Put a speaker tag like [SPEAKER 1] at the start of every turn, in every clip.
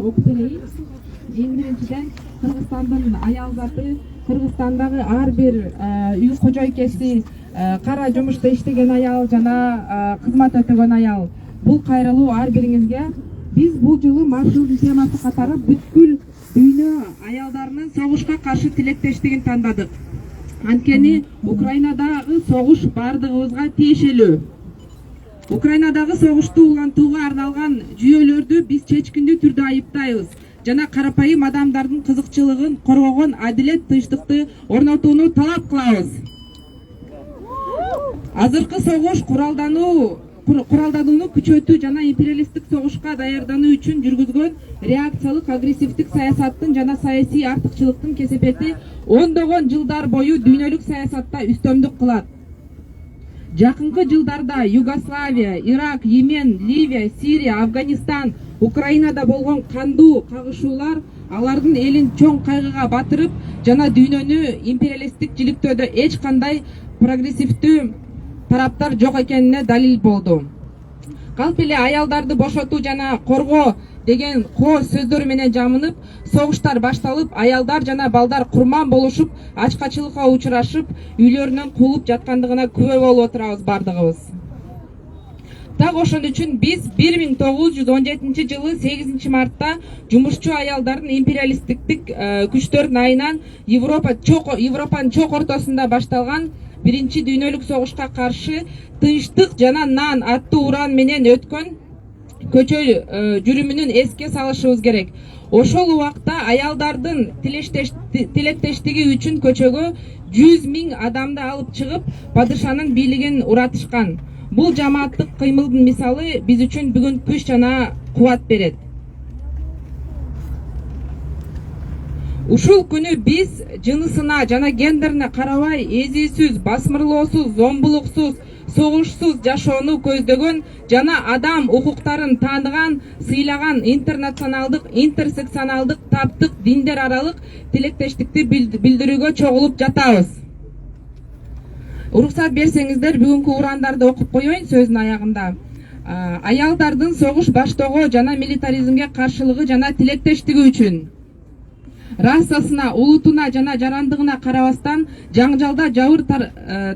[SPEAKER 1] окуп берейин. Эң биринчиден Кыргызстандын аял заты, Кыргызстандагы ар бир үй кожойкеси, кара жумушта иштеген аял жана кызмат өтөгөн аял. Бул кайрылуу ар бириңизге. Биз бул жылы маршрут темасы катары бүткүл дүйнө аялдарынын согушка каршы тилектештигин тандадык. Анткени Украинадагы согуш бардыгыбызга тиешелүү. Украинадагы согушту улантууга арналган жүйөлөрдү биз чечкиндүү түрдө айыптайбыз жана карапайым адамдардын кызыкчылыгын коргогон адилет тынчтыкты орнотууну талап кылабыз. Азыркы согуш куралданууну күчөтүү жана империалисттик согушка даярдануу үчүн жүргүзгөн реакциялык агрессивдик саясаттын жана саясий артыкчылыктын кесепети ондогон жылдар бою дүйнөлүк саясатта үстөмдүк кылат. Жакынкы жылдарда Югославия, Ирак, Йемен, Ливия, Сирия, Афганистан, Украинада болгон кандуу кагышуулар алардын элин чоң кайгыга батырып жана дүйнөнү империалисттик жиликтөөдө эч кандай прогрессивдүү тараптар жок экенине далил болду. Калп эле аялдарды бошотуу жана коргоо деген коо сөздөр менен жамынып, согуштар башталып, аялдар жана балдар курман болушуп, ачкачылыкка учурашып, үйлөрүнөн куулуп жаткандыгына күбө болуп отурабыз бардыгыбыз. Так ошон үчүн биз 1917 жылы 8 мартта жумушчу аялдардын империалисттик күчтөрдүн айынан Европанын чок ортосунда башталган биринчи дүйнөлүк согушка каршы тынчтык жана нан аттуу уран менен өткөн көчө жүрүмүнүн эске салышыбыз керек. Ошол убакта аялдардын тилектештиги үчүн көчөгө 100 000 адамды алып чыгып, падышанын бийлигин уратышкан. Бул жамааттык кыймылдын мисалы биз үчүн бүгүн күч жана кубат берет. Ушул күнү биз жынысына жана гендерине карабай эзисиз, басмырлоосуз, зомбулуксуз, согушсуз жашоону көздөгөн жана адам укуктарын тааныган, сыйлаган интернационалдык, интерсекционалдык, таптык, диндер аралык тилектештикти билдирүүгө чогулуп жатабыз. Уруксат берсеңиздер, бүгүнкү урандарды окуп коеюн сөздүн аягында. Аялдардын согуш баштоого жана милитаризмге каршылыгы жана тилектештиги үчүн расасына, улутуна жана жарандыгына карабастан жаңжалда жабыр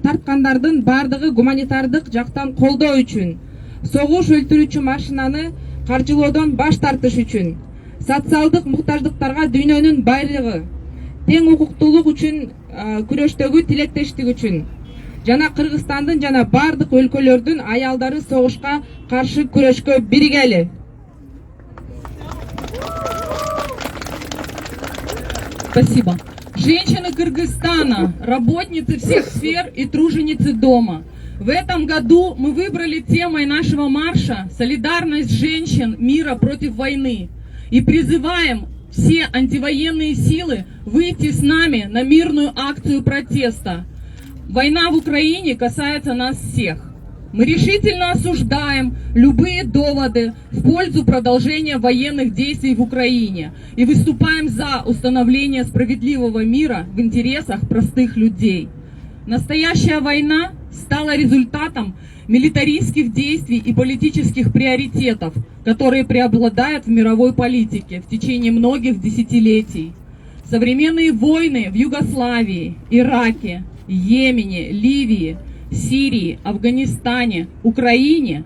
[SPEAKER 1] тарткандардын бардыгы гуманитардык жактан колдоо үчүн, согуш өлтүрүүчү машинаны каржылоодон баш тартыш үчүн, социалдык муктаждыктарга дүйнөнүн байлыгы, тең укуктуулук үчүн күрөштөгү тилектештик үчүн жана Кыргызстандын жана бардык өлкөлөрдүн аялдары согушка каршы күрөшкө биригели.
[SPEAKER 2] Спасибо. Женщины Кыргызстана, работницы всех сфер и труженицы дома. В этом году мы выбрали темой нашего марша «Солидарность женщин мира против войны» и призываем все антивоенные силы выйти с нами на мирную акцию протеста. Война в Украине касается нас всех. Мы решительно осуждаем любые доводы в пользу продолжения военных действий в Украине и выступаем за установление справедливого мира в интересах простых людей. Настоящая война стала результатом милитаристских действий и политических приоритетов, которые преобладают в мировой политике в течение многих десятилетий. Современные войны в Югославии, Ираке, Йемене, Ливии, Сирии, Афганистане, Украине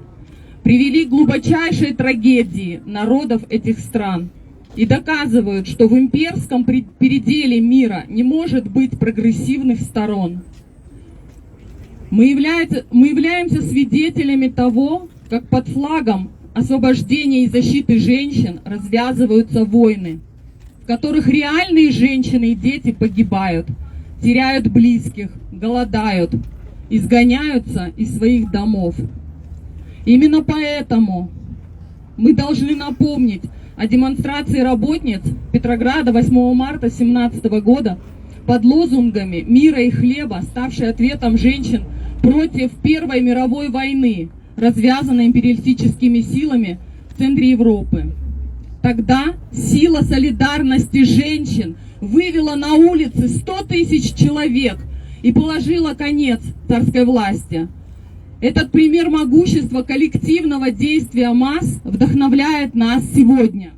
[SPEAKER 2] привели к глубочайшей трагедии народов этих стран и доказывают, что в имперском переделе мира не может быть прогрессивных сторон. Мы являемся свидетелями того, как под флагом освобождения и защиты женщин развязываются войны, в которых реальные женщины и дети погибают, теряют близких, голодают, изгоняются из своих домов. Именно поэтому мы должны напомнить о демонстрации работниц Петрограда 8 марта 2017 года под лозунгами мира и хлеба, ставшей ответом женщин против Первой мировой войны, развязанной империалистическими силами в центре Европы. Тогда сила солидарности женщин вывела на улицы 100 000 человек и положила конец царской власти. Этот пример могущества коллективного действия масс вдохновляет нас сегодня.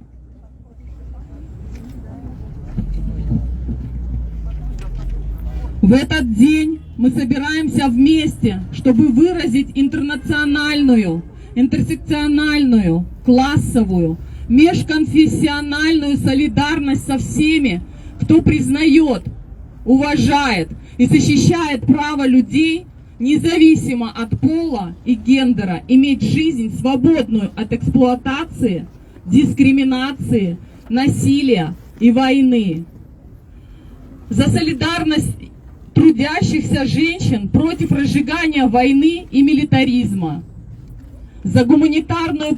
[SPEAKER 2] В этот день мы собираемся вместе, чтобы выразить интернациональную, интерсекциональную, классовую, межконфессиональную солидарность со всеми, кто признает, уважает и защищает право людей, независимо от пола и гендера, иметь жизнь, свободную от эксплуатации, дискриминации, насилия и войны. За солидарность трудящихся женщин против разжигания войны и милитаризма. За гуманитарную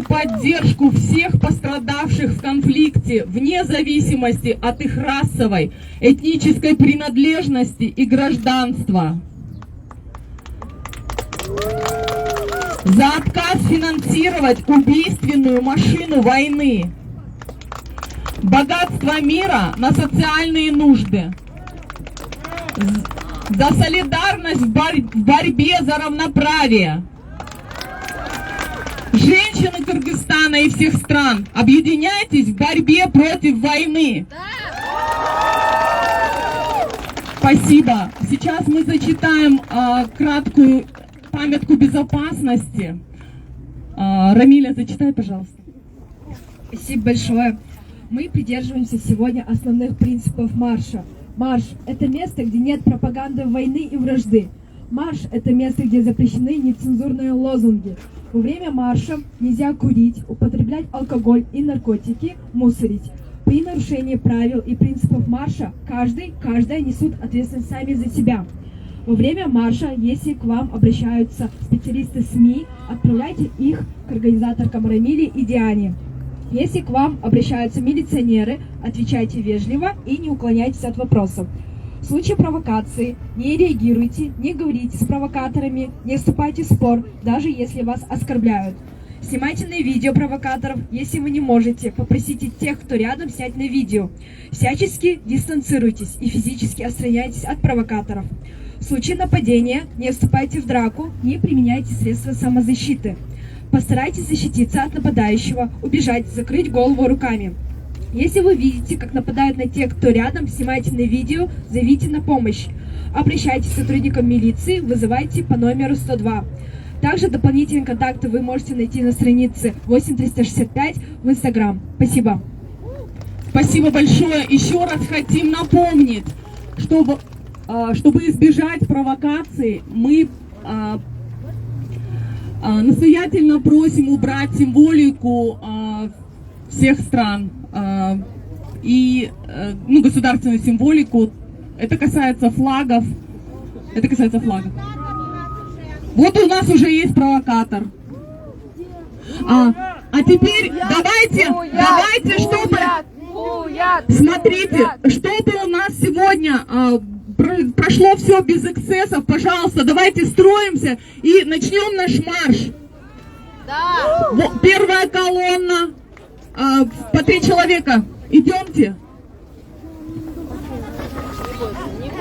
[SPEAKER 2] поддержку всех пострадавших в конфликте, вне зависимости от их расовой, этнической принадлежности и гражданства. За отказ финансировать убийственную машину войны. Богатство мира на социальные нужды. За солидарность в борьбе за равноправие. Женщины Кыргызстана и всех стран, объединяйтесь в борьбе против войны. Спасибо. Сейчас мы зачитаем краткую памятку безопасности. Рамиля, зачитай, пожалуйста.
[SPEAKER 3] Спасибо большое. Мы придерживаемся сегодня основных принципов марша. Марш – это место, где нет пропаганды войны и вражды. Марш – это место, где запрещены нецензурные лозунги. Во время марша нельзя курить, употреблять алкоголь и наркотики, мусорить. При нарушении правил и принципов марша каждая несут ответственность сами за себя. Во время марша, если к вам обращаются специалисты СМИ, отправляйте их к организаторкам Рамиле и Диане. Если к вам обращаются милиционеры, отвечайте вежливо и не уклоняйтесь от вопросов. В случае провокации не реагируйте, не говорите с провокаторами, не вступайте в спор, даже если вас оскорбляют. Снимайте на видео провокаторов, если вы не можете, попросите тех, кто рядом, снять на видео. Всячески дистанцируйтесь и физически отстраняйтесь от провокаторов. В случае нападения не вступайте в драку, не применяйте средства самозащиты. Постарайтесь защититься от нападающего, убежать, закрыть голову руками. Если вы видите, как нападают на тех, кто рядом, снимайте на видео, зовите на помощь. Обращайтесь к сотрудникам милиции, вызывайте по номеру 102. Также дополнительные контакты вы можете найти на странице 8365 в Instagram. Спасибо.
[SPEAKER 2] Спасибо большое. Еще раз хотим напомнить, чтобы избежать провокаций, мы настоятельно просим убрать символику всех стран и государственную символику. Это касается флагов. Вот у нас уже есть провокатор. А теперь давайте, чтобы... Смотрите, чтобы у нас сегодня прошло все без эксцессов, пожалуйста, давайте строимся и начнем наш марш. Да. Первая колонна, по 3 человека. Идемте.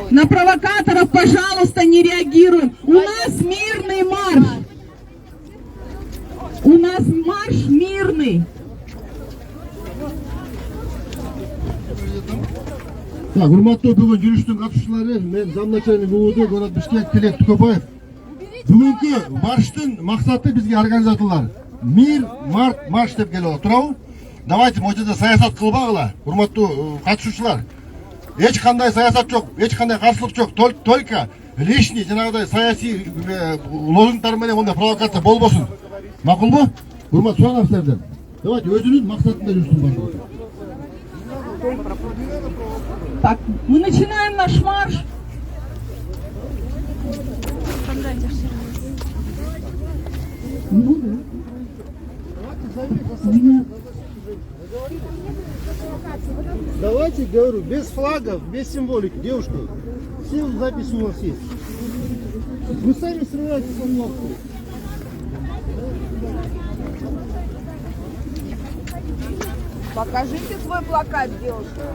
[SPEAKER 2] На провокаторов, пожалуйста, не реагируем. У нас мирный марш. У нас марш мирный.
[SPEAKER 4] Так, урматтуу бүгүн жүрүштүн катышчылары, мен замначальник УУД город Бишкек Тилек Тукобаев. Бүгүнкү марштын максаты бизге организаторлор мир, марш деп келип отурабы. Давайте могу жерде саясат кылбагыла, урматтуу катышуучулар. Эч кандай саясат жок, эч кандай каршылык жок, только лишний жанагыдай саясий лозунгдар менен ондай провокация болбосун. Макулбу? Урматтуу суранам сиздерден. Давайте өзүнүн максатында жүрсүн баардыгы.
[SPEAKER 2] Так, мы начинаем наш марш.
[SPEAKER 4] Давайте, говорю, без флагов, без символики, девушки. Все записи у вас есть. Вы сами срываете флагу.
[SPEAKER 5] Покажите свой плакат, девушка.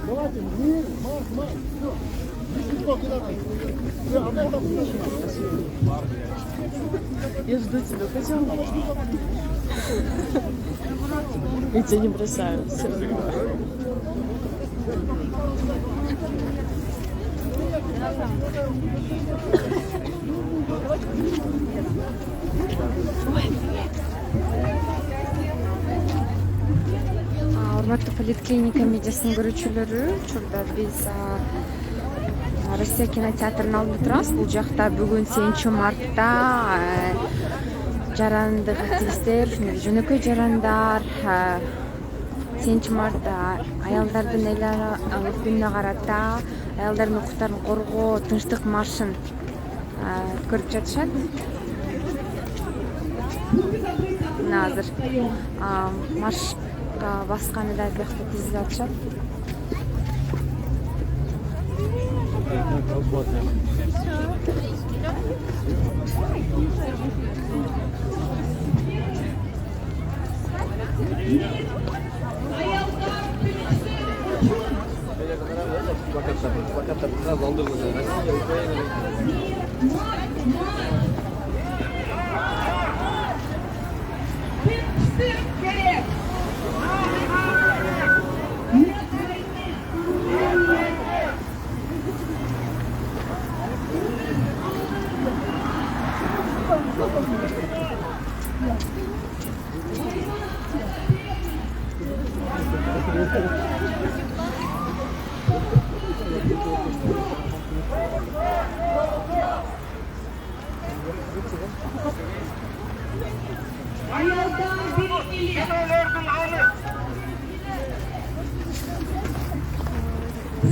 [SPEAKER 4] Давайте, мир, марш. Все.
[SPEAKER 6] Я жду тебя, пойдем. Я тебя не бросаю. Все.
[SPEAKER 7] Урматтуу поликлиника медиасынын көрүүчүлөрү, учурда биз Россия кинотеатрынын алдында турабыз. Бул жакта бүгүн 8 мартта жарандык активисттер, жөнөкөй жарандар 8 мартта аялдардын эл аралык күнүнө карата аялдардын укуктарын коргоо тынчтык маршын көрүп жатышат. Мына азыр маршка басканы да биякта тизилип атышат.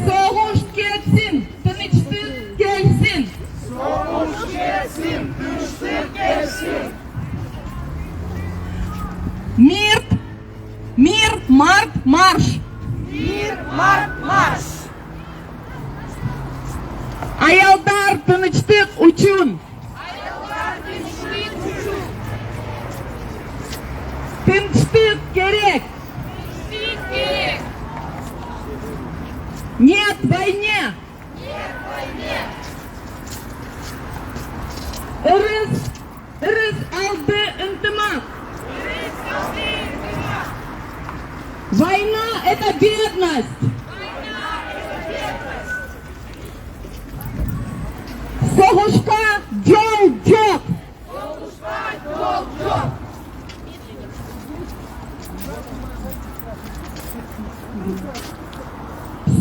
[SPEAKER 2] Soğuş gelsin, tınçlık gelsin.
[SPEAKER 5] Soğuş gelsin, tınçlık gelsin.
[SPEAKER 2] Мир, март, марш.
[SPEAKER 5] Мир, март, марш.
[SPEAKER 2] Ayaldar tınçlık üçün.
[SPEAKER 5] Ayollar tınçlık üçün.
[SPEAKER 2] Tınçlık gerek.
[SPEAKER 5] Tınçlık gerek.
[SPEAKER 2] Нет войне.
[SPEAKER 5] Нет войне.
[SPEAKER 2] Ырыс алды ынтымақ.
[SPEAKER 5] Рыс алды ынтымақ.
[SPEAKER 2] Война – это бедность.
[SPEAKER 5] Война – это бедность.
[SPEAKER 2] Соғышқа жол жоқ.
[SPEAKER 5] Соғышқа жол жоқ.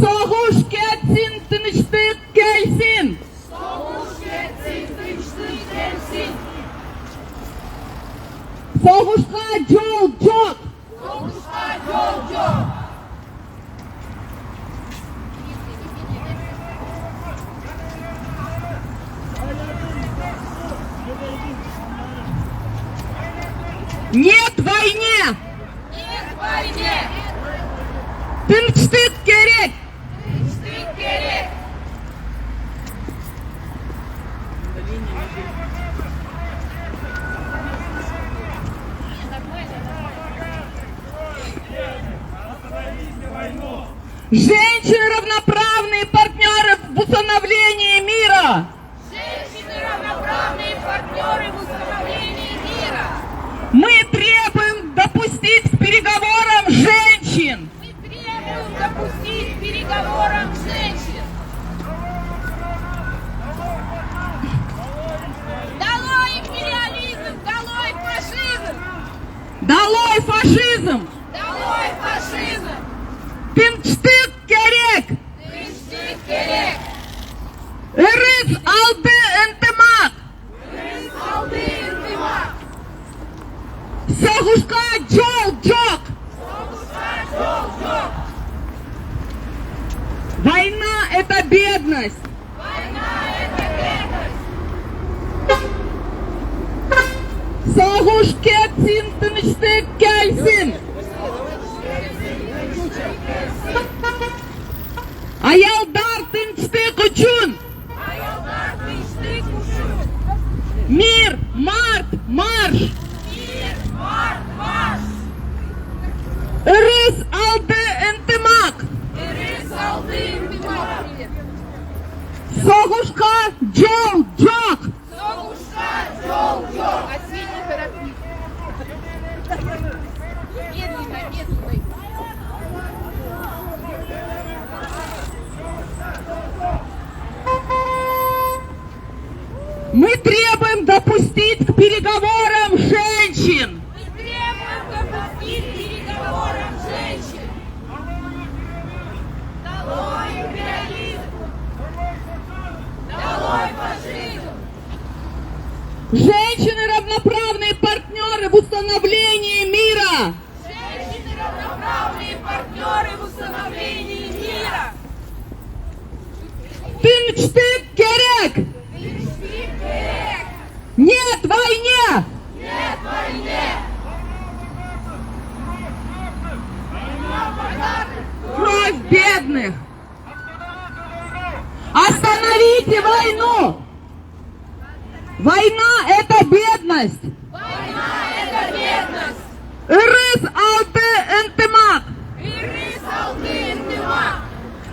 [SPEAKER 2] Soğuş gelsin, tınçlık gelsin.
[SPEAKER 5] Soğuş gelsin, tınçlık gelsin.
[SPEAKER 2] Soğuşqa yol yok.
[SPEAKER 5] Soğuşqa yol yok.
[SPEAKER 2] Нет войне.
[SPEAKER 5] Нет войне.
[SPEAKER 2] Tınçlık gerek.
[SPEAKER 5] Tınçlık gerek.
[SPEAKER 2] Женщины равноправные партнеры в установлении мира.
[SPEAKER 5] Женщины равноправные партнеры в установлении мира.
[SPEAKER 2] Мы требуем допустить к переговорам женщин.
[SPEAKER 5] Мы требуем допустить к переговорам женщин. Долой империализм, долой фашизм.
[SPEAKER 2] Долой фашизм.
[SPEAKER 5] Долой фашизм.
[SPEAKER 2] Tınçlık gerek.
[SPEAKER 5] Tınçlık gerek.
[SPEAKER 2] Ырыс алды ынтымақ.
[SPEAKER 5] Rız aldı ынтымақ.
[SPEAKER 2] Soğuşqa yol yok.
[SPEAKER 5] Soğuşқа жол жоқ.
[SPEAKER 2] Война – это бедность.
[SPEAKER 5] Война – это бедность.
[SPEAKER 2] Soğuş gelsin, tınçlık gelsin. Ayaldar tınçlık üçün.
[SPEAKER 5] Ayollar tınçlık üçün.
[SPEAKER 2] Мир, март, марш.
[SPEAKER 5] Мир, март, марш.
[SPEAKER 2] Ырыс алды ынтымақ.
[SPEAKER 5] Rız aldı ынтымақ.
[SPEAKER 2] Soğuşqa yol yok.
[SPEAKER 5] Soğuşқа жол жоқ.
[SPEAKER 2] Мы требуем допустить к переговорам женщин.
[SPEAKER 5] Мы требуем допустить к переговорам женщин. Долой империализм! Долой фашизм!
[SPEAKER 2] Женщины равноправные партнеры в установлении мира.
[SPEAKER 5] Женщины равноправные партнеры в установлении мира.
[SPEAKER 2] Тынчтык керек!
[SPEAKER 5] Тынчтык керек!
[SPEAKER 2] Нет войне!
[SPEAKER 5] Нет войне!
[SPEAKER 2] Кровь бедных! Остановите войну! Война — это бедность!
[SPEAKER 5] Война — это бедность!
[SPEAKER 2] Ырыс алты ынтымак!
[SPEAKER 5] Ирис алты интимак!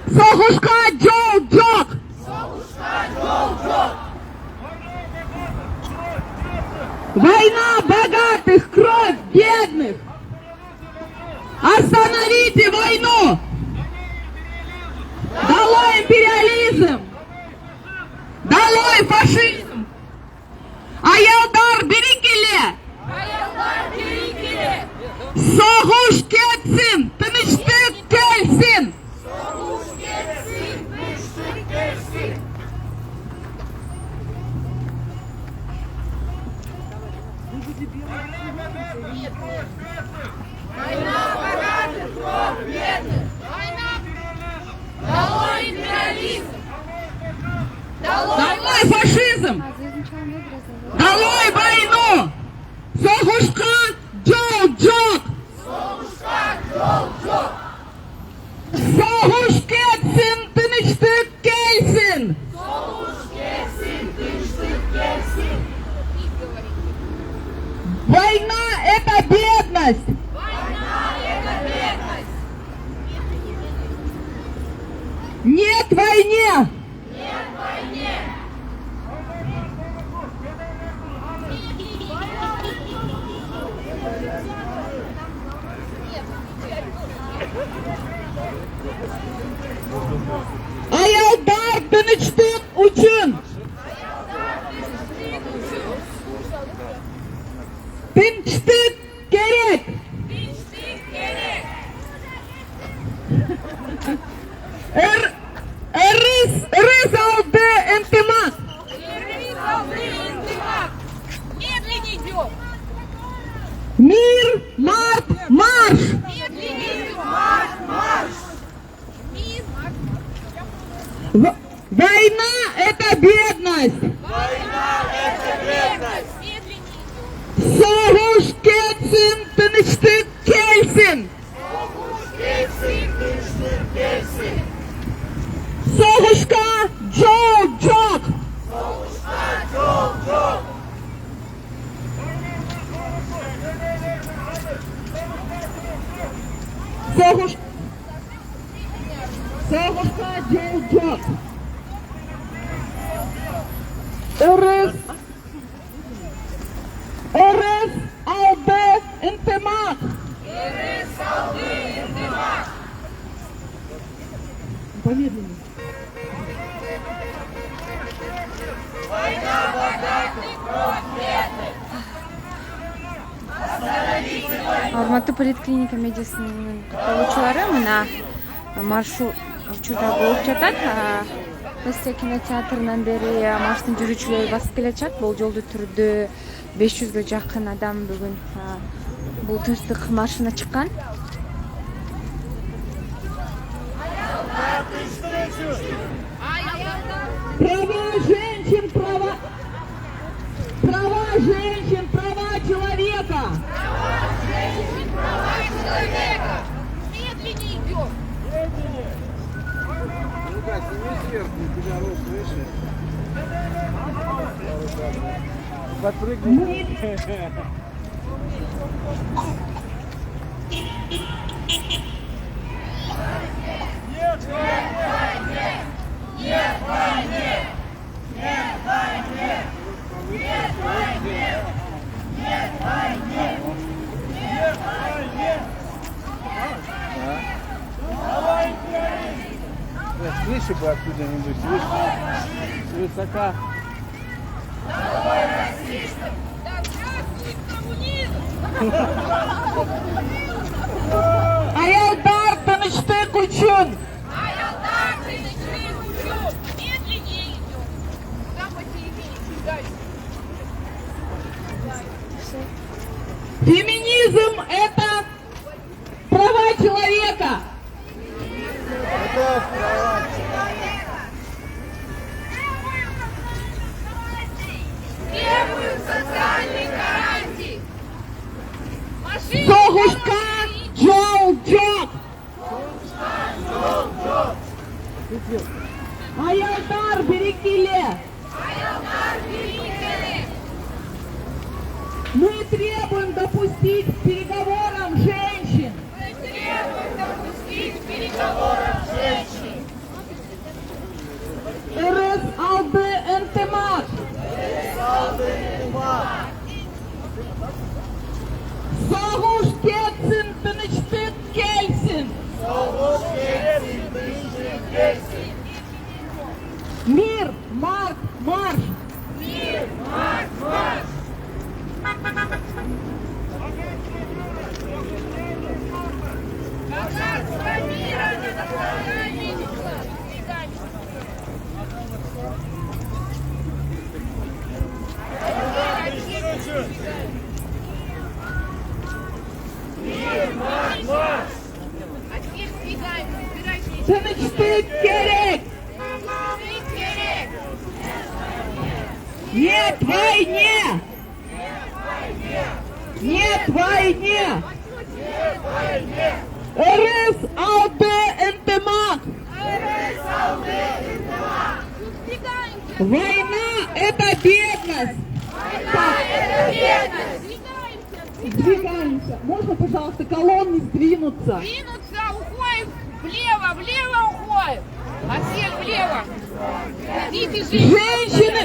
[SPEAKER 2] Соғышқа жол жоқ!
[SPEAKER 5] Соғышқа жол жоқ!
[SPEAKER 2] Война богатых, кровь бедных! Остановите войну! Долой империализм! Долой фашизм! Аялдар бері келе!
[SPEAKER 5] Аялдар бері келе!
[SPEAKER 2] Соғыш кетсін! Тыныштық келсін!
[SPEAKER 5] Соғыш кетсін! Тыныштық келсін! Война богатых, кровь бедных! Война! Долой империализм!
[SPEAKER 2] Долой фашизм! Долой войну! Соғышқа жол жоқ!
[SPEAKER 5] Соғышқа жол жоқ!
[SPEAKER 2] Соғыш кетсін! Тыныштық келсін!
[SPEAKER 5] Соғыш кетсін! Тыныштық келсін!
[SPEAKER 2] Война — это бедность!
[SPEAKER 5] Война — это бедность!
[SPEAKER 2] Нет войне!
[SPEAKER 5] Нет войне!
[SPEAKER 2] Аялдар тыныштық үшін! Тыныштық керек!
[SPEAKER 5] Тыныштық керек!
[SPEAKER 2] Ырыс алды ынтымақ!
[SPEAKER 5] Ирис алты интимак! Медленнее идем!
[SPEAKER 2] Мир, марш, марш!
[SPEAKER 5] Медленнее! Марш! Марш!
[SPEAKER 2] Война — это бедность!
[SPEAKER 5] Война — это бедность! Медленнее!
[SPEAKER 2] Соғыш кетсін! Тыныштық келсін!
[SPEAKER 5] Соғыш кетсін! Тыныштық келсін!
[SPEAKER 2] Соғышқа жол жоқ!
[SPEAKER 5] Соғышқа жол жоқ!
[SPEAKER 2] Соғышқа жол жоқ! Ырыс алды ынтымақ!
[SPEAKER 5] Ирис алты интимак!
[SPEAKER 2] Помедленнее.
[SPEAKER 5] Война богатых, кровь бедных!
[SPEAKER 7] Алматы поликлиника медицинасынын катталуучулары мына маршу учурда болуп жатат. Россия кинотеатрынан бери марштын жүрүүчүлөрү басып келе жатат. Бул жолдуу түрдө 500ге жакын адам бүгүн бул тынчтык маршына чыккан.
[SPEAKER 2] Права женщин, права женщин, права человека!
[SPEAKER 5] Права женщин, права человека! Медленнее идем!
[SPEAKER 8] Лука, сними сверху, у тебя рост выше. Подпрыгни. Слышишь бы откуда-нибудь, с высока.
[SPEAKER 1] Аялдар тыныштык үчүн.
[SPEAKER 5] Аялдар тынычтык үчүн. Медленнее идем. Там посередине чуть дальше.
[SPEAKER 1] Феминизм — это права человека.
[SPEAKER 5] Требуют социальных гарантий. Машины
[SPEAKER 1] Согушка жол-жок. Аялдар берекеле.
[SPEAKER 5] Аялдар берекеле.
[SPEAKER 1] Мы требуем допустить к переговорам женщин.
[SPEAKER 5] Мы требуем допустить к переговорам женщин.
[SPEAKER 1] РС алды ынтымак. Согуш кетсин, тынычтык келсин. Мир, марш, марш.
[SPEAKER 5] Мир, марш, марш. Богатство мира на национальный уклад. Мир, марш, марш. А теперь сдвигаемся, убирайся.
[SPEAKER 1] Тынычтык керек.
[SPEAKER 5] Тынычтык керек.
[SPEAKER 1] Нет войне. Нет войне. РС алды ынтымак.
[SPEAKER 5] Сдвигаемся.
[SPEAKER 1] Война — это бедность.
[SPEAKER 5] Это бедность. Сдвигаемся.
[SPEAKER 1] Двигаемся. Можно, пожалуйста, колонны сдвинуться?
[SPEAKER 5] Двинуться, уходим влево, влево уходим. А всех влево. Идите,
[SPEAKER 1] Женщины,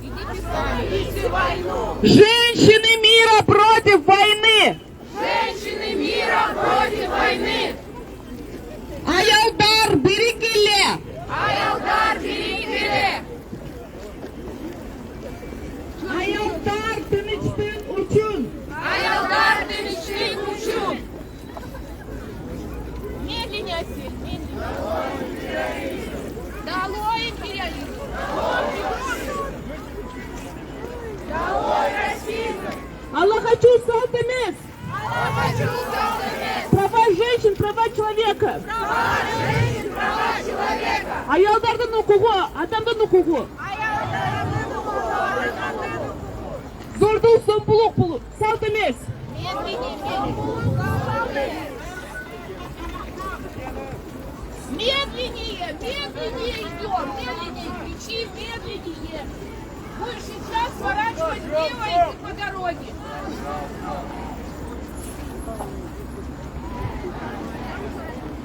[SPEAKER 5] идите сами. Идите войну.
[SPEAKER 1] женщины мира против войны.
[SPEAKER 5] Женщины мира против войны.
[SPEAKER 1] Аялдар берекеле.
[SPEAKER 5] Аялдар берекеле.
[SPEAKER 1] Аялдар тынычтык үчүн.
[SPEAKER 5] Аялдар тынычтык үчүн. Медленнее, Асель, медленнее. Долой империализм. Долой расизм.
[SPEAKER 1] Алла хочу салт эмес.
[SPEAKER 5] Хочу солдат.
[SPEAKER 1] Права женщин, права человека.
[SPEAKER 5] Права женщин, права человека.
[SPEAKER 1] Аялдардын укугу, адамдын укугу. Зордуу сомпулук бул салт эмес.
[SPEAKER 5] Медленнее, медленнее. Медленнее, медленнее идем, медленнее кричим, медленнее. Будешь сейчас сворачивать влево и идти по дороге.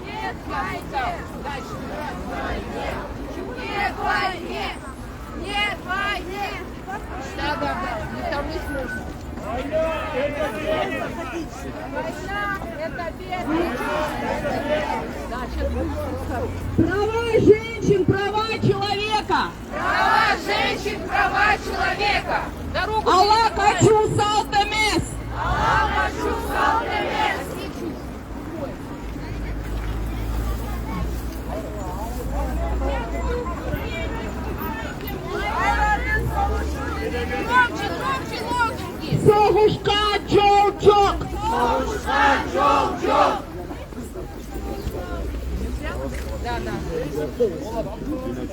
[SPEAKER 5] Нет войне. Дальше. Нет войне. Нет войне. Да, да, да. Не томись нужно. Война – это бедность. Да, сейчас будет.
[SPEAKER 1] Права женщин, права человека.
[SPEAKER 5] Права женщин, права человека. Дорогу
[SPEAKER 1] Алла
[SPEAKER 5] перекрывай.
[SPEAKER 1] хочу салт эмес.
[SPEAKER 5] Алла хочу салт эмес. Громче, громче лозунги.
[SPEAKER 1] Согушка жол-жок.
[SPEAKER 5] Да, да.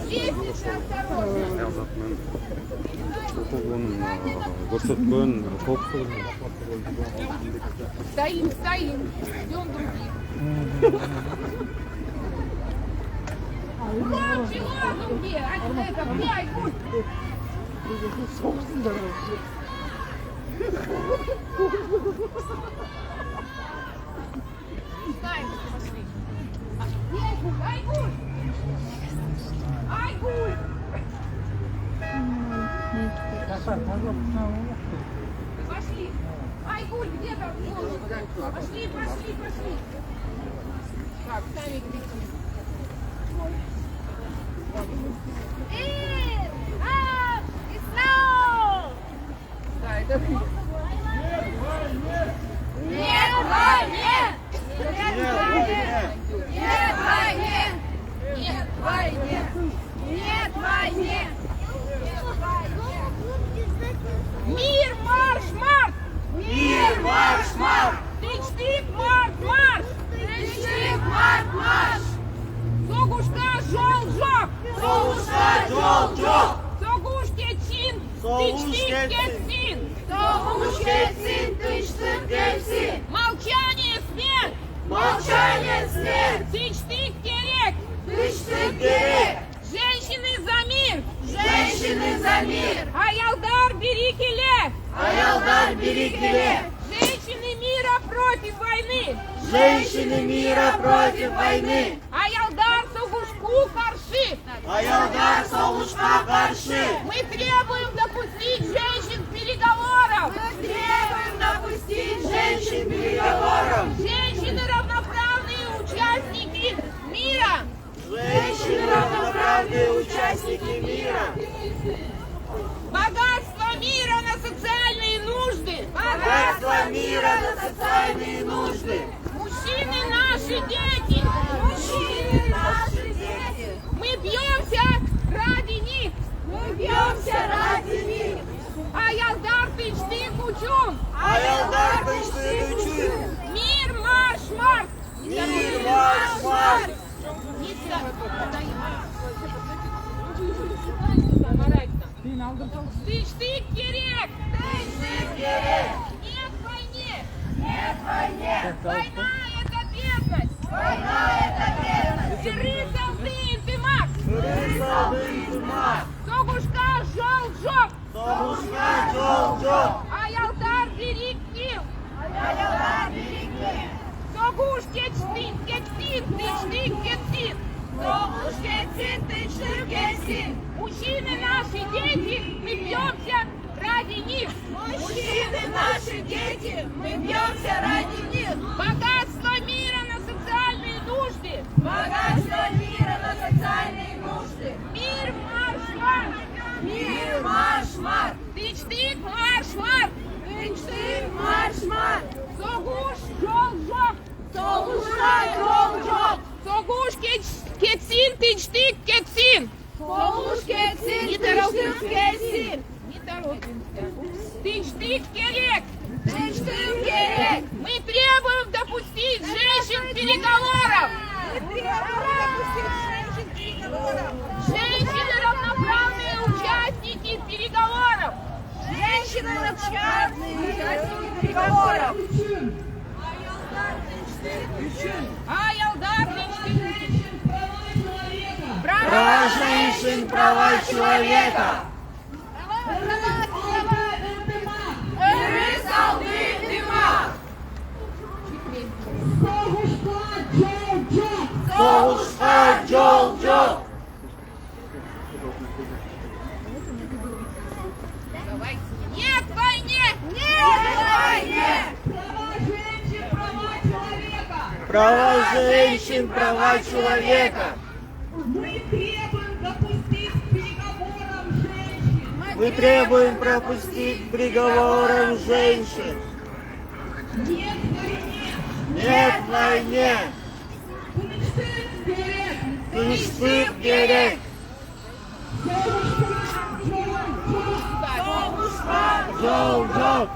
[SPEAKER 5] Лестница осторожно.
[SPEAKER 9] көрсөткөн коопсуздук
[SPEAKER 5] Стоим, стоим. Ждем других. Громче лозунги. Это пять. Знаем, пошли. Айгуль! Айгуль! Пошли! Айгуль, где там? Пошли, пошли, пошли! Так, сами кричим. Да, это... Мир, марш, марш! Мир, марш, марш! Тынчтык, марш, марш! Тынчтык, марш, марш! Согушка, жол, жок! Согушка, жол, жок! Согуш кетсин, тынчтык кетсин! Согуш кетсин, тынчтык кетсин! Молчание, смерть! Молчание, смерть! Тынчтык керек! Тынчтык керек! Женщины за мир! Женщины за мир! Аялдар берекеле! Аялдар берекеле! Женщины мира против войны! Женщины мира против войны! Аялдар соғушку каршы! Аялдар соғушка каршы! Мы требуем допустить женщин к переговорам! Мы требуем допустить женщин к переговорам! Женщины равноправные участники мира! Женщины равноправные участники мира! Богатство мира на социальные нужды! Богатство мира на социальные нужды! Мужчины наши дети! Мужчины наши дети! Мы бьемся ради них! Мы бьемся ради них! Аялдар тынчтык учун! Аялдар тынчтык учун! Мир, марш, марш! Мир, марш, марш! Тынчтык керек! Тынчтык керек! Нет войне! Нет войне! Война — это бедность! Война — это бедность! Сыры салды интимак! Сыры салды интимак! Согушка жол жок! Согушка жол жок! Аялдар берекил! Аялдар берекил! Согуш кетсин, кетсин, тынчтык кетсин! Согуш кетсин, тынчтык кетсин! Мужчины наши дети, мы бьемся ради них! Мужчины наши дети, мы бьемся ради них! Богатство мира на социальные нужды! Богатство мира на социальные нужды! Мир, марш, марш! Мир, марш, марш! Тынчтык, марш, марш! Тынчтык, марш, марш! Согуш, жол, жок! Согушка, жол, жок! Согуш, кетсин, тынчтык, кетсин! Согуш кетсин, тынчтык кетсин! Не торопимся. Тынчтык керек! Тынчтык керек! Мы требуем допустить женщин к переговорам! Мы требуем допустить женщин к переговорам! Женщины равноправные участники переговоров! Женщины равноправные участники переговоров! Аялдар тынчтык! Права женщин, права человека! Ыры салды интимак! Соғушқа жол жоқ! Нет войне! Нет войне! Права женщин, права человека! Мы требуем допустить к переговорам женщин! Мы требуем пропустить к переговорам женщин! Нет войне! Нет войне! Тынчтык керек! Жол жоқ!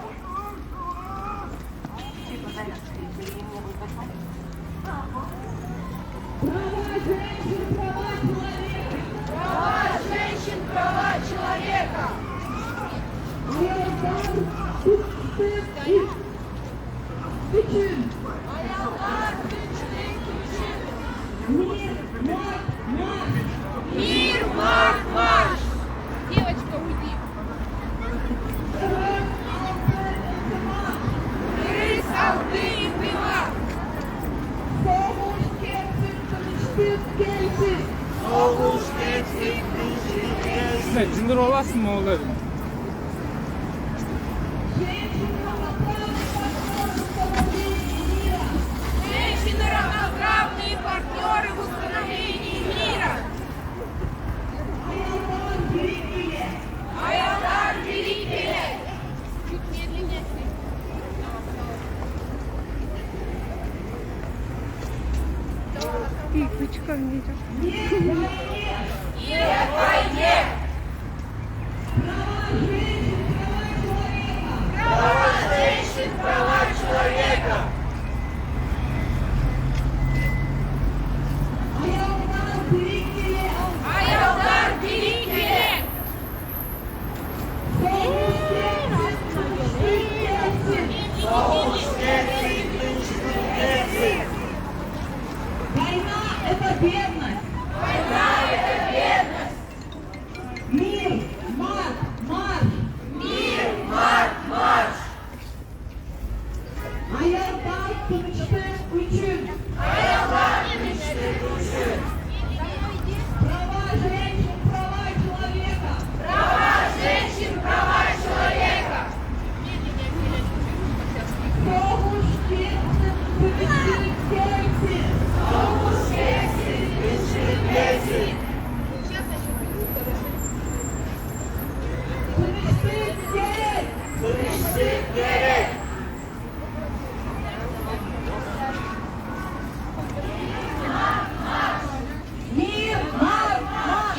[SPEAKER 5] Права женщин, права человека! Мир, марш, марш! Девочка, уйди! Ыры салды интимак! Соғуш кетсин, тынчтык кетсин! Соғуш кетсин, тынчтык кетсин!
[SPEAKER 8] Жындыр оласың ма олар?
[SPEAKER 5] Женщины равноправные партнеры в установлении мира! Аялдар берекеле! Чуть медленнее.
[SPEAKER 7] И пучком идешь.
[SPEAKER 5] Нет войне!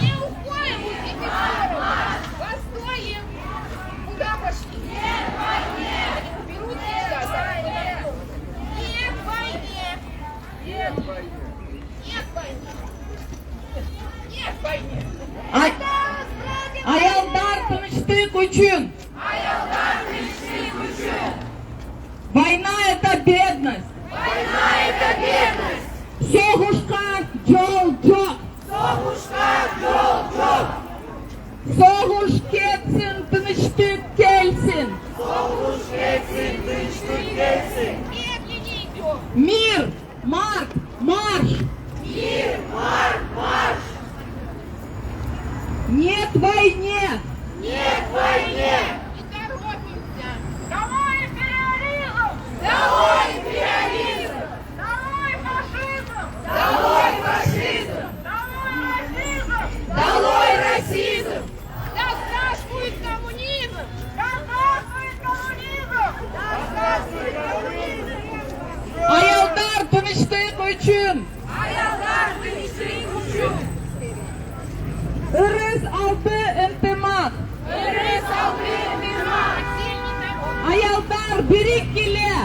[SPEAKER 5] Не уходим, восстоим. Куда пошли? Нет войне. Берут сейчас. Нет войне. Нет войне. Нет войне. Нет войне.
[SPEAKER 2] Аялдар тыныштык үчүн. Война это бедность. Согушка жол жок. Согуш кетсин, тыныштык келсин.
[SPEAKER 5] Медленнее идем.
[SPEAKER 2] Мир, марш, марш. Нет войне.
[SPEAKER 5] Не торопимся. Долой империализм! Долой империализм! Долой фашизм! Долой фашизм! Долой расизм! Да здравствует коммунизм! Да здравствует коммунизм! Да здравствует коммунизм!
[SPEAKER 2] Аялдар тыныштык үчүн. Ырыс алды ынтымак. Аялдар бириккиле.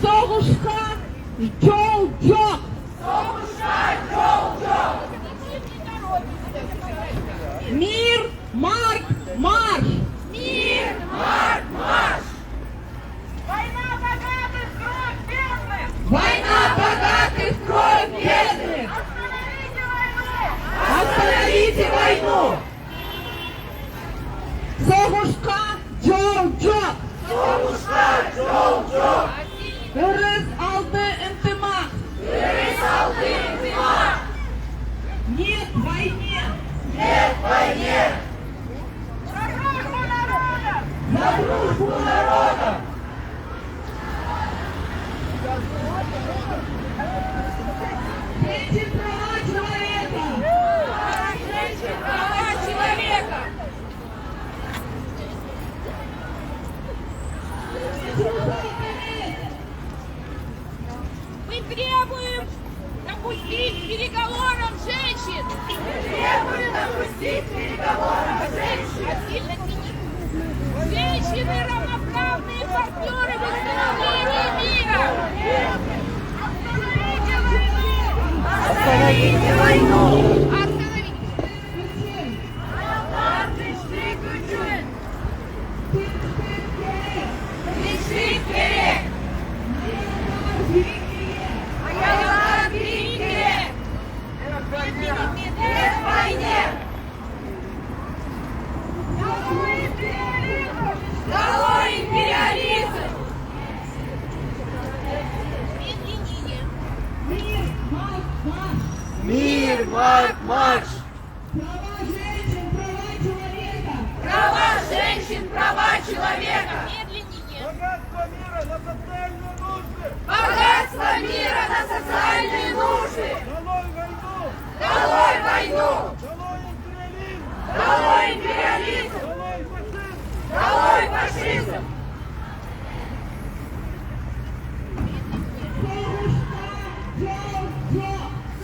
[SPEAKER 2] Согушка жол жок. Мир, марш, марш.
[SPEAKER 5] Война богатых, кровь бедных!
[SPEAKER 2] Война богатых, кровь бедных.
[SPEAKER 5] Остановите войну!
[SPEAKER 2] Остановите войну. Согушка жол жок. Ырыс алды ынтымак. Нет войне.
[SPEAKER 5] За дружбу народа!
[SPEAKER 2] За дружбу народа. Женщин права человека.
[SPEAKER 5] Права человека! Мы требуем допустить к переговорам женщин! Женщины равноправные партнеры в восстановлении мира! Остановите войну! Остановите! Тынчтык керек! Аялдар бирик керек! Нет войне! Долой империализм! Медленнее!
[SPEAKER 8] Мир, марш!
[SPEAKER 5] Права женщин, права человека! Медленнее!
[SPEAKER 8] Богатство мира на социальные нужды!
[SPEAKER 5] Богатство мира на социальные нужды!
[SPEAKER 8] Долой войну!
[SPEAKER 5] Долой войну!
[SPEAKER 8] Долой империализм! Долой фашизм!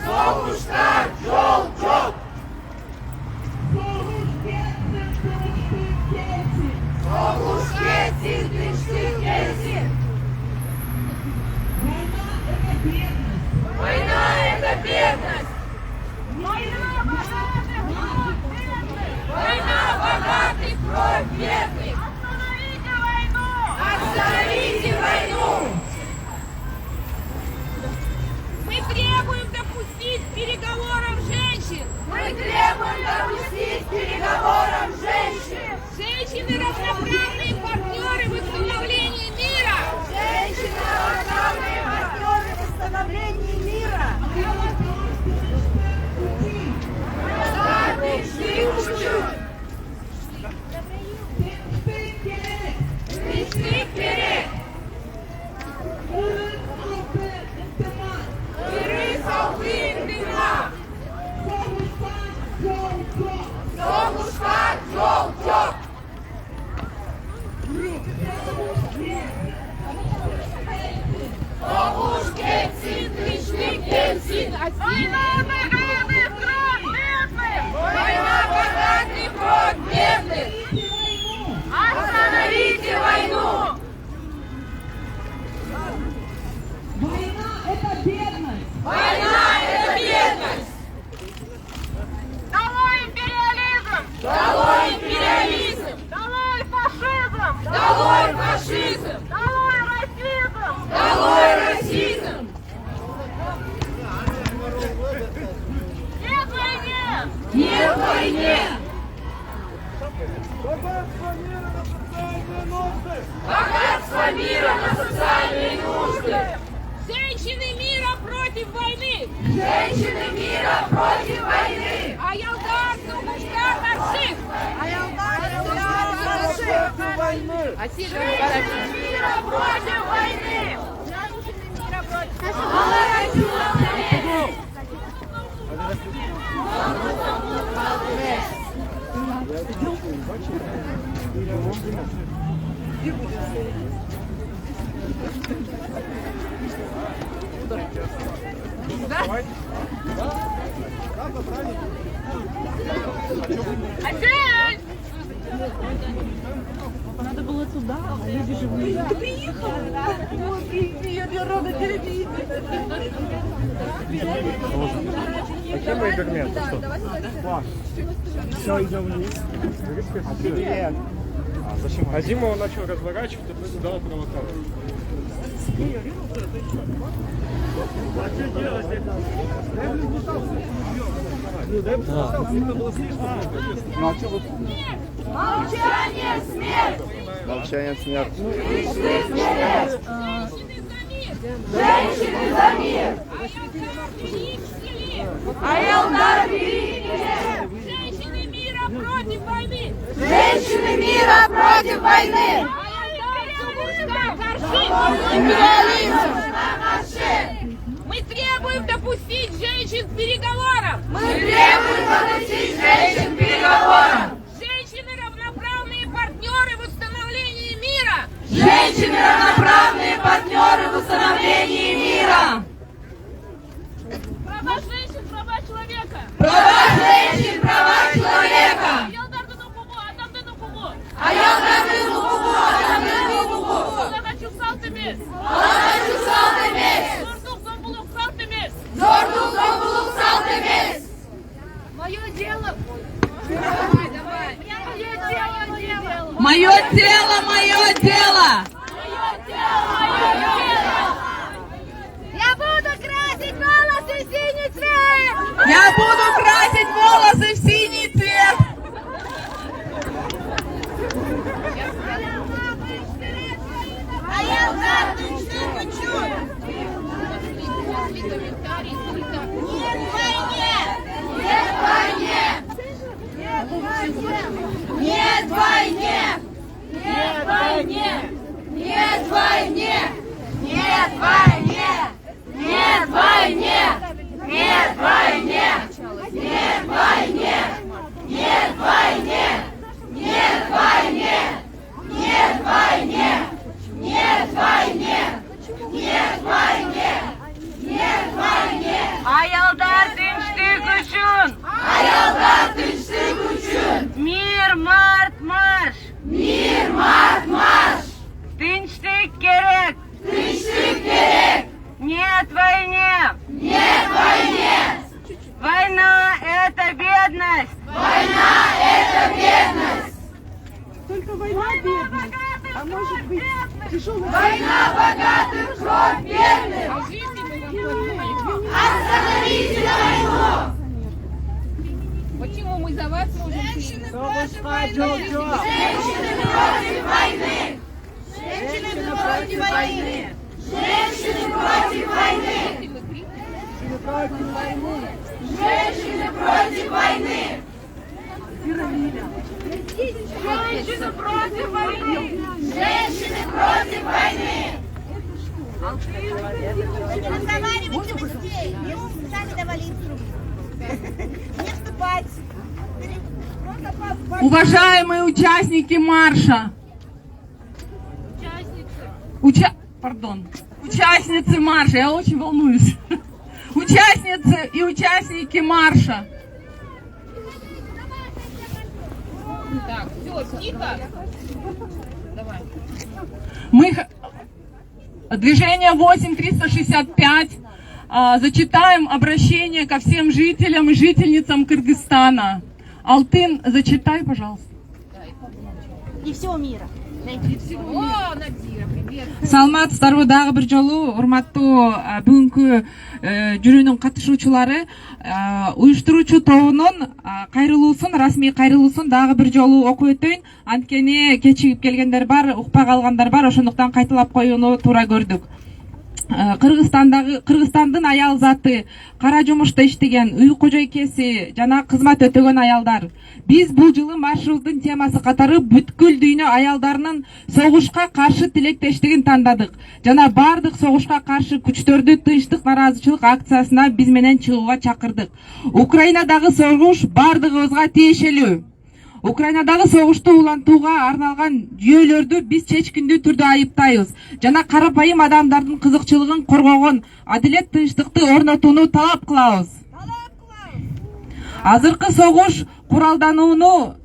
[SPEAKER 8] Согушка жол жок! Согуш кетсин, тынчтык келсин! Война это бедность!
[SPEAKER 5] Война богатых, кровь бедных! Остановите войну!
[SPEAKER 8] Остановите войну!
[SPEAKER 5] Мы требуем допустить к переговорам женщин!
[SPEAKER 8] Мы требуем допустить к переговорам женщин!
[SPEAKER 5] Женщины равноправные партнеры в восстановлении мира!
[SPEAKER 8] Женщины равноправные партнеры в восстановлении мира! Тынчтык учут! Тынчтык керек! Ырыс алды ынтымак! Согуш
[SPEAKER 5] Мира против войны!
[SPEAKER 6] Надо было туда, а люди же выехали. Ты приехала? Ой, привет, я рада тебя видеть.
[SPEAKER 10] Зачем мы интернет? Все, идем вниз. Привет. Зачем? А Дима он начал разворачивать, и ты дал провокатор.
[SPEAKER 5] Молчание смерть!
[SPEAKER 10] Молчание смерть.
[SPEAKER 5] Женщины за мир! Аялдар Великий! Женщины мира против войны! Женщины мира против войны! Мы требуем допустить женщин к переговорам! Мы требуем допустить женщин к переговорам! Женщины равноправные партнеры в установлении мира! Женщины равноправные партнеры в установлении мира! Права женщин, права человека! Права женщин, права человека! Аялдардын укугу, адамдын укугу! Баланачыл салт эмес! Баланачыл салт эмес! Зордук, зомбулук салт эмес! Зордук, зомбулук салт эмес! Мое дело! Давай!
[SPEAKER 2] Мое тело, мое дело!
[SPEAKER 5] Я буду красить волосы в синий цвет!
[SPEAKER 2] Я буду красить волосы в синий цвет!
[SPEAKER 5] Аялдар тынчтык үчүн! Нет войне! Нет войне! Нет войне! Нет войне! Нет войне! Нет войне! Нет войне! Нет войне! Нет войне! Нет войне! Нет войне! Нет войне! Нет войне! Нет войне! Нет войне! Нет войне!
[SPEAKER 2] Аялдар тынчтык үчүн!
[SPEAKER 5] Аялдар тынчтык үчүн!
[SPEAKER 2] Мир, март, марш!
[SPEAKER 5] Мир, март, марш!
[SPEAKER 2] Тынчтык керек!
[SPEAKER 5] Тынчтык керек!
[SPEAKER 2] Нет войне!
[SPEAKER 5] Нет войне!
[SPEAKER 2] Война – это бедность!
[SPEAKER 5] Война – это бедность!
[SPEAKER 6] Только война бедность. А может быть тяжелая
[SPEAKER 5] Война богатых, кровь бедных! Остановите войну!
[SPEAKER 1] Почему мы за вас можем
[SPEAKER 5] Женщины против войны! Женщины против войны! Женщины против войны! Женщины против войны! Женщины против войны! Женщины против войны! Женщины против войны! Разговаривайте быстрее! Ему сами давали инструкцию. Не вступать!
[SPEAKER 2] Уважаемые участники марша! Участницы марша, я очень волнуюсь. Участницы и участники марша.
[SPEAKER 1] Так, все, тихо. Давай.
[SPEAKER 2] Движение 8365 зачитаем обращение ко всем жителям и жительницам Кыргызстана. Алтын, зачитай, пожалуйста.
[SPEAKER 8] И всего мира.
[SPEAKER 1] О, Надира, привет. Саламатсыздарбы дагы бир жолу урматтуу бүгүнкү жүрүүнүн катышуучулары, уюштуруучу тобунун кайрылуусун, расмий кайрылуусун дагы бир жолу окуп өтөйүн. Анткени кечигип келгендер бар, укпай калгандар бар, ошондуктан кайталап коюуну туура көрдүк. Кыргызстандын аял заты, кара жумушта иштеген, үй кожойкеси жана кызмат өтөгөн аялдар. Биз бул жылы маршыбыздын темасы катары бүткүл дүйнө аялдарынын согушка каршы тилектештигин тандадык жана бардык согушка каршы күчтөрдү тынчтык нараазычылык акциясына биз менен чыгууга чакырдык. Украинадагы согуш бардыгыбызга тиешелүү. Украинадагы согушту улантууга арналган жүйөлөрдү биз чечкиндүү түрдө айыптайбыз жана карапайым адамдардын кызыкчылыгын коргогон адилет тынчтыкты орнотууну талап кылабыз. Азыркы согуш куралданууну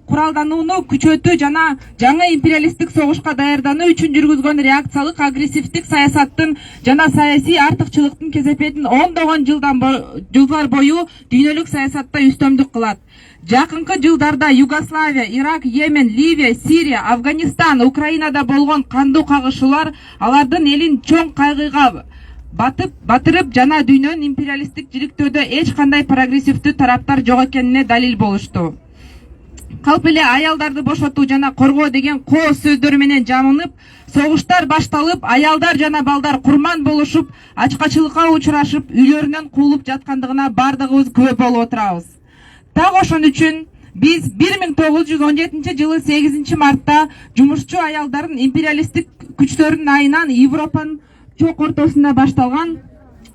[SPEAKER 1] күчөтүү жана жаңы империалисттик согушка даярдануу үчүн жүргүзгөн реакциялык агрессивдик саясаттын жана саясий артыкчылыктын кесепетин ондогон жылдар бою дүйнөлүк саясатта үстөмдүк кылат. Жакынкы жылдарда Югославия, Ирак, Йемен, Ливия, Сирия, Афганистан, Украинада болгон кандуу кагышуулар алардын элин чоң кайгыга батырып жана дүйнөнүн империалисттик жиликтөөдө эч кандай прогрессивдүү тараптар жок экенине далил болушту. Калп эле аялдарды бошотуу жана коргоо деген кооз сөздөр менен жамынып, согуштар башталып, аялдар жана балдар курман болушуп, ачкачылыкка учурашып, үйлөрүнөн куулуп жаткандыгына бардыгыбыз күбө болуп отурабыз. Так ошон үчүн биз 1917 жылы 8 мартта жумушчу аялдардын империалисттик күчтөрүнүн айынан Европанын чок ортосунда башталган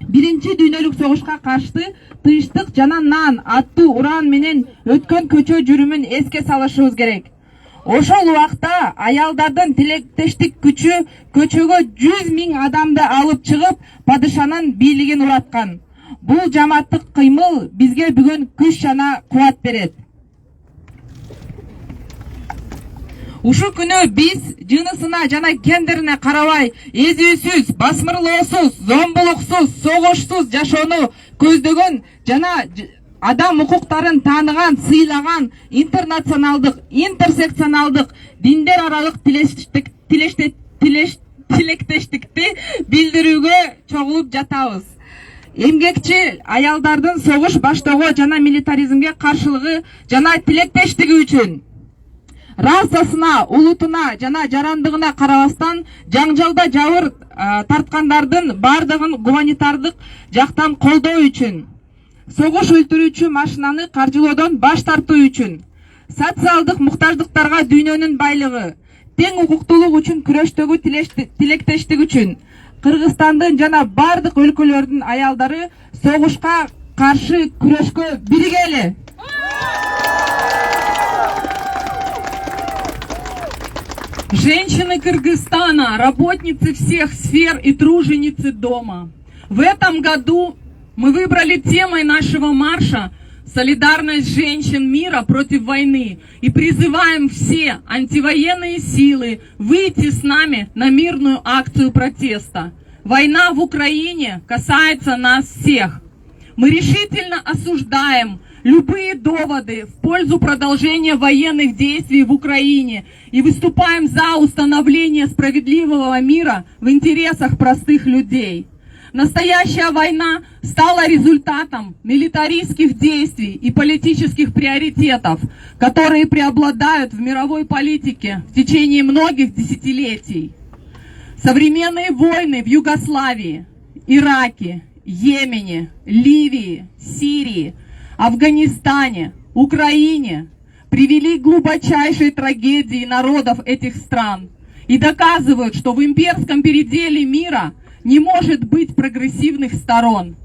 [SPEAKER 1] биринчи дүйнөлүк согушка каршы тынчтык жана нан аттуу уран менен өткөн көчө жүрүмүн эске салышыбыз керек. Ошол убакта аялдардын тилектештик күчү көчөгө 100 000 адамды алып чыгып, падышанын бийлигин ураткан. Бул жамааттык кыймыл бизге бүгүн күч жана кубат берет. Ушул күнү биз жынысына жана гендерине карабай, эзүүсүз, басмырлоосуз, зомбулуксуз, согушсуз жашоону көздөгөн жана адам укуктарын тааныган, сыйлаган интернационалдык, интерсекционалдык, диндер аралык тилектештикти билдирүүгө чогулуп жатабыз. Эмгекчи аялдардын согуш баштоого жана милитаризмге каршылыгы жана тилектештиги үчүн расасына, улутуна жана жарандыгына карабастан жаңжалда жабыр тарткандардын бардыгын гуманитардык жактан колдоо үчүн, согуш өлтүрүүчү машинаны каржылоодон баш тартуу үчүн, социалдык муктаждыктарга дүйнөнүн байлыгы, тең укуктуулук үчүн күрөштөгү тилектештик үчүн Кыргызстандын жана бардык өлкөлөрдүн аялдары согушка каршы күрөшкө биригели.
[SPEAKER 2] Женщины Кыргызстана, работницы всех сфер и труженицы дома. В этом году мы выбрали темой нашего марша «Солидарность женщин мира против войны» и призываем все антивоенные силы выйти с нами на мирную акцию протеста. Война в Украине касается нас всех. Мы решительно осуждаем любые доводы в пользу продолжения военных действий в Украине и выступаем за установление справедливого мира в интересах простых людей. Настоящая война стала результатом милитаристских действий и политических приоритетов, которые преобладают в мировой политике в течение многих десятилетий. Современные войны в Югославии, Ираке, Йемене, Ливии, Сирии, Афганистане, Украине привели к глубочайшей трагедии народов этих стран и доказывают, что в имперском переделе мира не может быть прогрессивных сторон.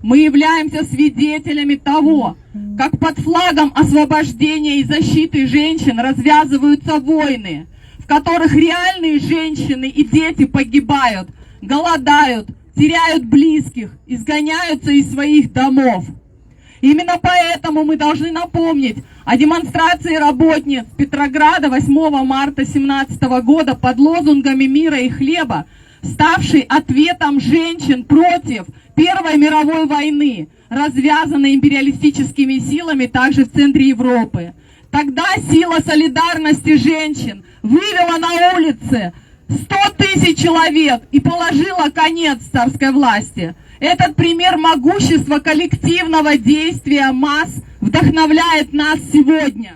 [SPEAKER 2] Мы являемся свидетелями того, как под флагом освобождения и защиты женщин развязываются войны, в которых реальные женщины и дети погибают, голодают, теряют близких, изгоняются из своих домов. Именно поэтому мы должны напомнить о демонстрации работниц Петрограда 8 марта 2017 года под лозунгами мира и хлеба, ставшей ответом женщин против Первой мировой войны, развязанной империалистическими силами также в центре Европы. Тогда сила солидарности женщин вывела на улицы 100 000 человек и положила конец царской власти. Этот пример могущества коллективного действия масс вдохновляет нас сегодня.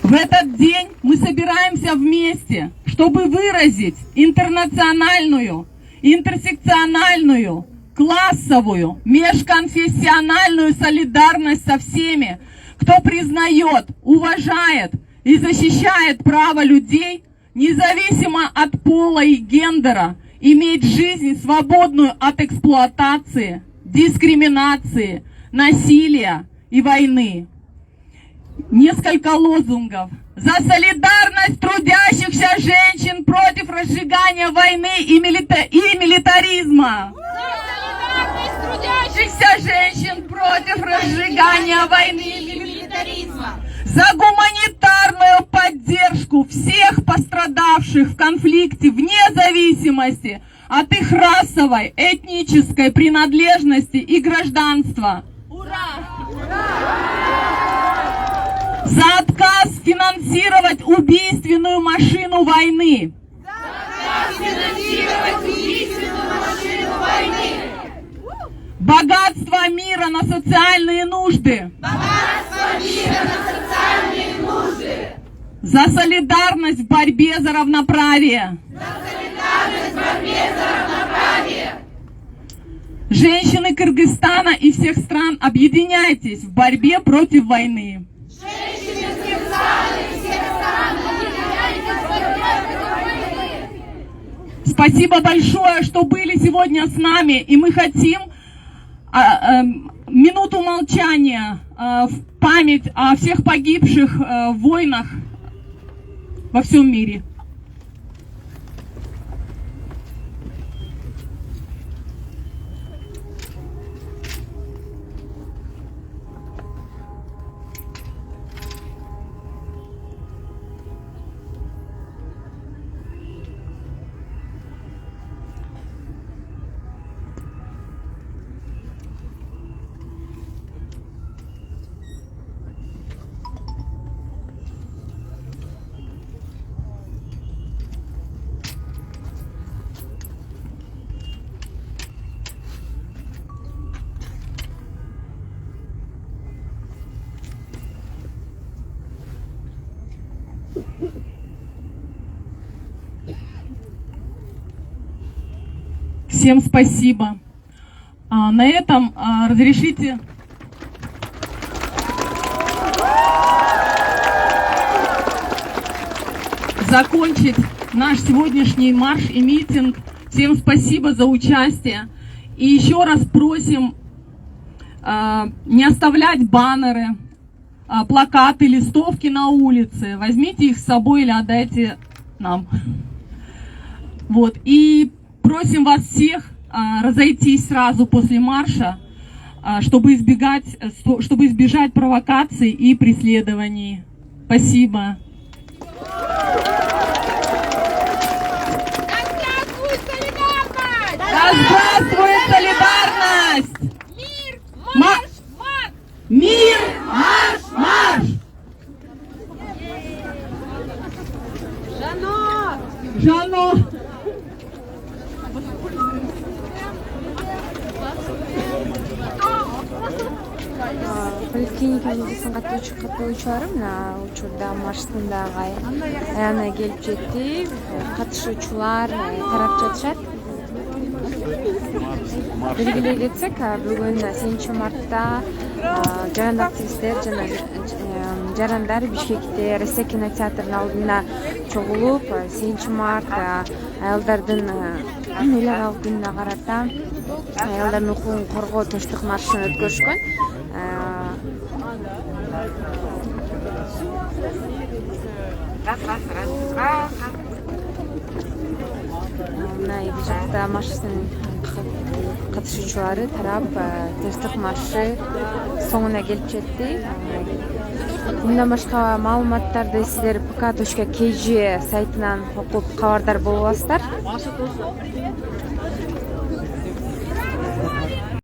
[SPEAKER 2] В В этот день мы собираемся вместе, чтобы выразить интернациональную, интерсекциональную, классовую, межконфессиональную солидарность со всеми, кто признает, уважает и защищает право людей, независимо от пола и гендера, иметь жизнь, свободную от эксплуатации, дискриминации, насилия и войны. Несколько лозунгов. За солидарность трудящихся женщин против разжигания войны и милитаризма. Трудящихся женщин против разжигания войны и милитаризма. За гуманитарную поддержку всех пострадавших в конфликте вне зависимости от их расовой, этнической принадлежности и гражданства. Ура! За отказ финансировать убийственную машину войны. Богатство мира на социальные нужды. За солидарность в борьбе за равноправие. Женщины Кыргызстана и всех стран, объединяйтесь в борьбе против войны. Спасибо большое, что были сегодня с нами, и мы хотим минуту молчания в память о всех погибших в войнах во всем мире. Всем спасибо. На этом разрешите закончить наш сегодняшний марш и митинг. Всем спасибо за участие. И еще раз просим не оставлять баннеры, плакаты, листовки на улице. Возьмите их с собой или отдайте нам. Вот. И просим вас всех разойтись сразу после марша, чтобы избежать провокаций и преследований. Спасибо. Да здравствует солидарность!
[SPEAKER 5] Мир, марш, марш!
[SPEAKER 2] Мир, марш, марш!
[SPEAKER 5] Жано!
[SPEAKER 2] Жано!
[SPEAKER 7] Поликлиника медицина каттоочулары мына учурда марштын дагы аягына келип жетти. Катышуучулар тарап жатышат. Белгилей кетсек, бүгүн 8 мартта жарандар активисттер жана жарандар Бишкекте Россия кинотеатрынын алдына чогулуп 8 март аялдардын эл аралык күнүнө карата аялдардын укугун коргоо тынчтык маршын өткөрүшкөн. Мына бул жакта марштын катышуучулары тарап тынчтык маршы соңуна келип жетти. Мындан башка маалыматтарды сиздер ПК.kg сайтынан окуп кабардар боло аласыздар.